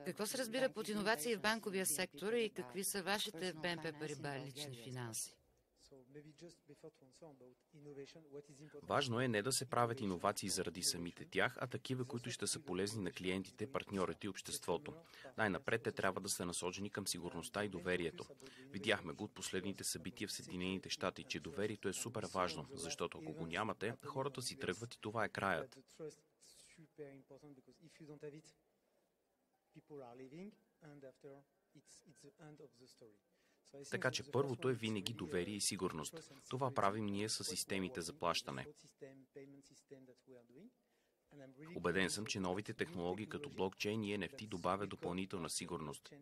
Какво се разбира под иновации в банковия сектор и какви са вашите в БНП Париба лични финанси? Важно е не да се правят иновации заради самите тях, а такива, които ще са полезни на клиентите, партньорите и обществото. Най-напред те трябва да са насочени към сигурността и доверието. Видяхме го от последните събития в Съединените щати, че доверието е супер важно, защото ако го нямате, хората си тръгват и това е краят. Така че първото е винаги доверие и сигурност. Това правим ние с системите за плащане. Убеден съм, че новите технологии като блокчейн и NFT добавят допълнителна сигурност.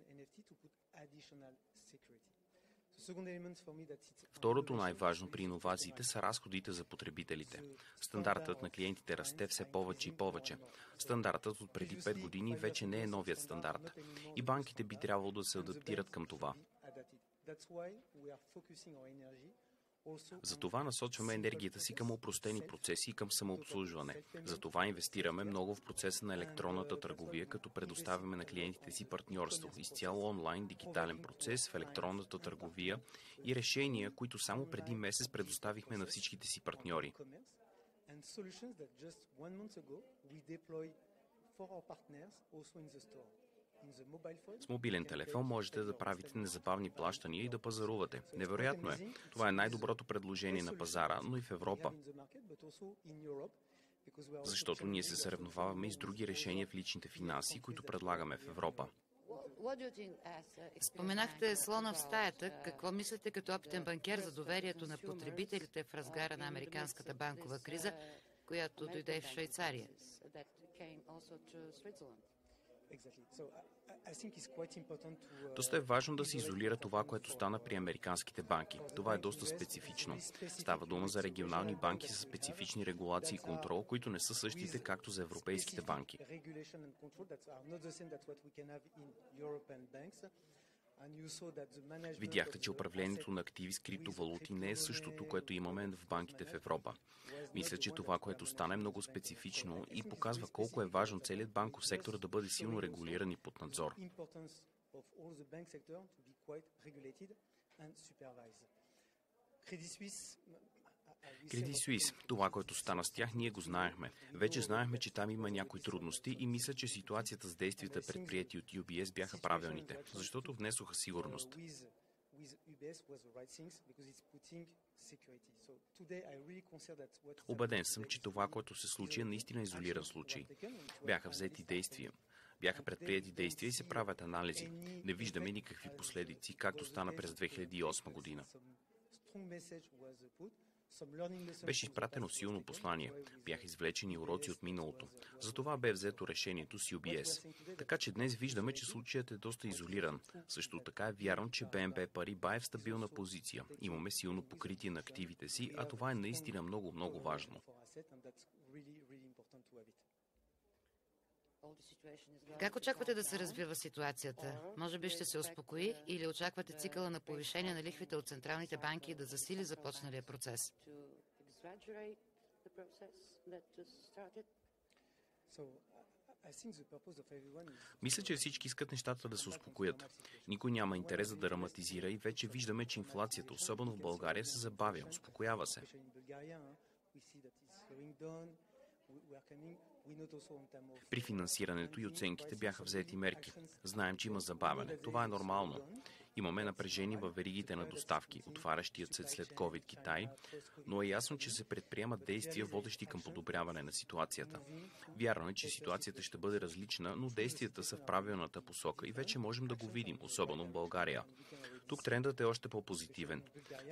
Второто най-важно при иновациите са разходите за потребителите. Стандартът на клиентите расте все повече и повече. Стандартът от преди 5 години вече не е новият стандарт. И банките би трябвало да се адаптират към това. Затова насочваме енергията си към опростени процеси и към самообслужване. Затова инвестираме много в процеса на електронната търговия, като предоставяме на клиентите си партньорство, изцяло онлайн дигитален процес в електронната търговия и решения, които само преди месец предоставихме на всичките си партньори. С мобилен телефон можете да правите незабавни плащания и да пазарувате. Невероятно е. Това е най-доброто предложение на пазара, но и в Европа. Защото ние се съревноваваме и с други решения в личните финанси, които предлагаме в Европа. Споменахте слона в стаята. Какво мислите като опитен банкер за доверието на потребителите в разгара на американската банкова криза, която дойде в Швейцария? Доста е важно да се изолира това, което стана при американските банки. Това е доста специфично. Става дума за регионални банки с специфични регулации и контрол, които не са същите, както за европейските банки. Видяхте, че управлението на активи с криптовалути не е същото, което имаме в банките в Европа. Мисля, че това, което стана, е много специфично и показва колко е важно целият банков сектор да бъде силно регулиран и под надзор. Credit Suisse, това, което стана с тях, ние го знаехме. Вече знаехме, че там има някои трудности и мисля, че ситуацията с действията предприяти от UBS бяха правилните, защото внесоха сигурност. Убеден съм, че това, което се случи, е наистина изолиран случай. Бяха взети действия. Бяха предприяти действия и се правят анализи. Не виждаме никакви последици, както стана през 2008 година. Беше изпратено силно послание. Бяха извлечени уроци от миналото. Затова бе взето решението с UBS. Така че днес виждаме, че случаят е доста изолиран. Също така е вярно, че БНП Париба е в стабилна позиция. Имаме силно покритие на активите си, а това е наистина много, много важно. Как очаквате да се развива ситуацията? Може би ще се успокои или очаквате цикъла на повишение на лихвите от централните банки да засили започналия процес? Мисля, че всички искат нещата да се успокоят. Никой няма интерес да драматизира и вече виждаме, че инфлацията, особено в България, се забавя, успокоява се. При финансирането и оценките бяха взети мерки. Знаем, че има забавяне. Това е нормално. Имаме напрежение във веригите на доставки, отварящият се след COVID Китай, но е ясно, че се предприемат действия, водещи към подобряване на ситуацията. Вярно е, че ситуацията ще бъде различна, но действията са в правилната посока и вече можем да го видим, особено в България. Тук трендът е още по-позитивен.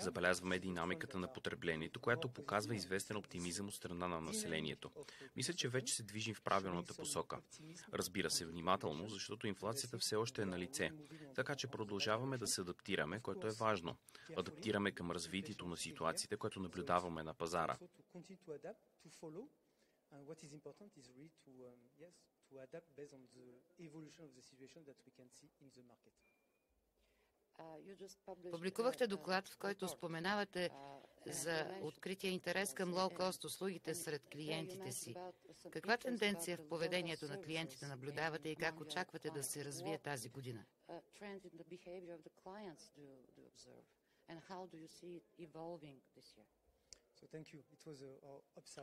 Забелязваме динамиката на потреблението, която показва известен оптимизъм от страна на населението. Мисля, че вече се движим в правилната посока. Разбира се, внимателно, защото инфлацията все още е на лице. Така че продължаваме да се адаптираме, което е важно. Адаптираме към развитието на ситуациите, което наблюдаваме на пазара. Публикувахте доклад, в който споменавате за открития интерес към лоу-кост услугите сред клиентите си. Каква тенденция в поведението на клиентите наблюдавате и как очаквате да се развие тази година?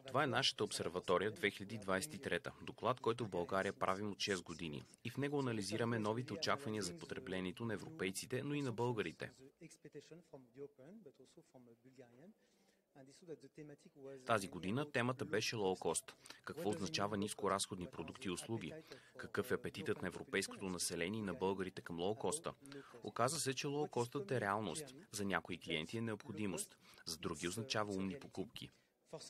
Това е нашата обсерватория 2023, доклад, който в България правим от 6 години. И в него анализираме новите очаквания за потреблението на европейците, но и на българите. Тази година темата беше лоу-кост. Какво означава нискоразходни продукти и услуги? Какъв е апетитът на европейското население и на българите към лоу-коста? Оказа се, че лоу-костът е реалност. За някои клиенти е необходимост. За други означава умни покупки. В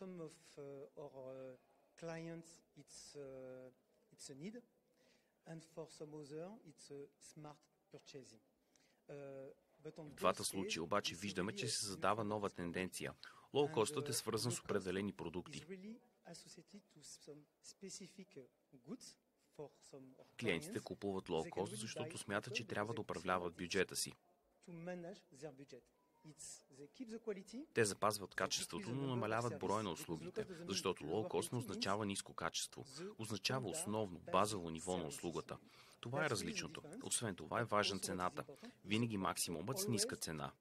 двата случая обаче виждаме, че се задава нова тенденция. Лоу-костът е свързан с определени продукти. Клиентите купуват лоу-кост, защото смятат, че трябва да управляват бюджета си. Те запазват качеството, но намаляват броя на услугите, защото лоу-кост не означава ниско качество. Означава основно, базово ниво на услугата. Това е различното. Освен това е важна цената. Винаги максимумът с ниска цена.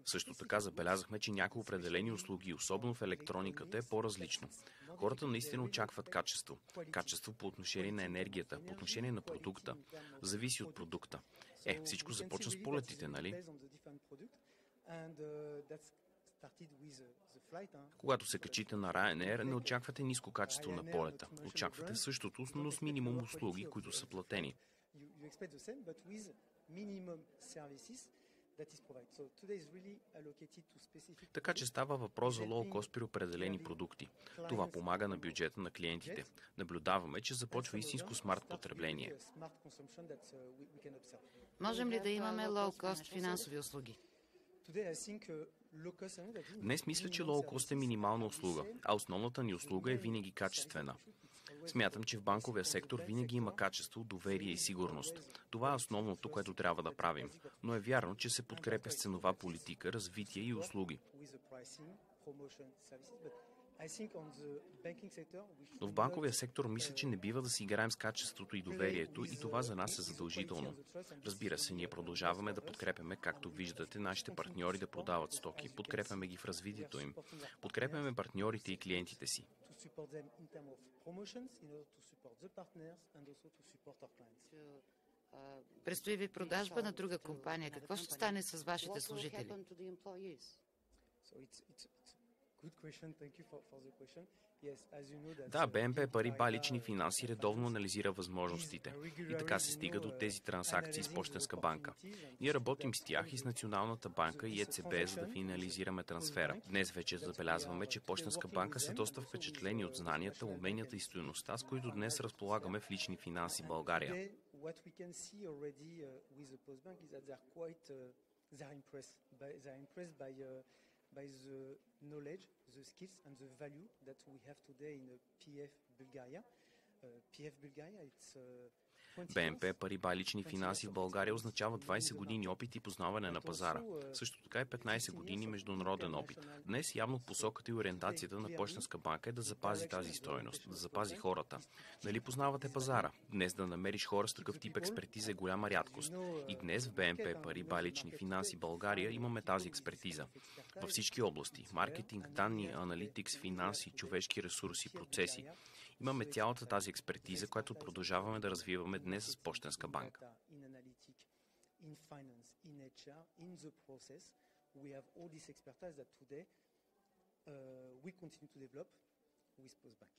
Също така забелязахме, че някои определени услуги, особено в електрониката, е по-различно. Хората наистина очакват качество. Качество по отношение на енергията, по отношение на продукта. Зависи от продукта. Всичко започна с полетите, нали? Когато се качите на Ryanair, не очаквате ниско качество на полета. Очаквате същото, но с минимум услуги, които са платени. Така че става въпрос за лоу-кост при определени продукти. Това помага на бюджета на клиентите. Наблюдаваме, че започва истинско смарт потребление. Можем ли да имаме лоу-кост финансови услуги? Днес мисля, че лоу-кост е минимална услуга, а основната ни услуга е винаги качествена. Смятам, че в банковия сектор винаги има качество, доверие и сигурност. Това е основното, което трябва да правим. Но е вярно, че се подкрепя с ценова политика, развитие и услуги. Но в банковия сектор мисля, че не бива да си играем с качеството и доверието и това за нас е задължително. Разбира се, ние продължаваме да подкрепяме, както виждате, нашите партньори да продават стоки, подкрепяме ги в развитието им, подкрепяме партньорите и клиентите си. Предстои ви продажба на друга компания. Какво ще стане с вашите служители? Да, БНП Париба лични финанси редовно анализира възможностите и така се стига до тези транзакции с Пощенска банка. Ние работим с тях и с Националната банка и ЕЦБ, за да финализираме трансфера. Днес вече забелязваме, че Пощенска банка са доста впечатлени от знанията, уменията и стойността, с които днес разполагаме в лични финанси България. By the knowledge, the skills and the value that we have today in PF Bulgaria. PF Bulgaria, it's БНП Париба лични финанси в България означава 20 години опит и познаване на пазара. Също така и 15 години международен опит. Днес явно посоката и ориентацията на Пощенска банка е да запази тази стойност, да запази хората. Нали познавате пазара? Днес да намериш хора с такъв тип експертиза е голяма рядкост. И днес в БНП Париба лични финанси България имаме тази експертиза. Във всички области – маркетинг, данни, аналитикс, финанси, човешки ресурси, процеси. Имаме цялата тази експертиза, която продължаваме да развиваме днес с Пощенска банка. We continue to develop with Postbank.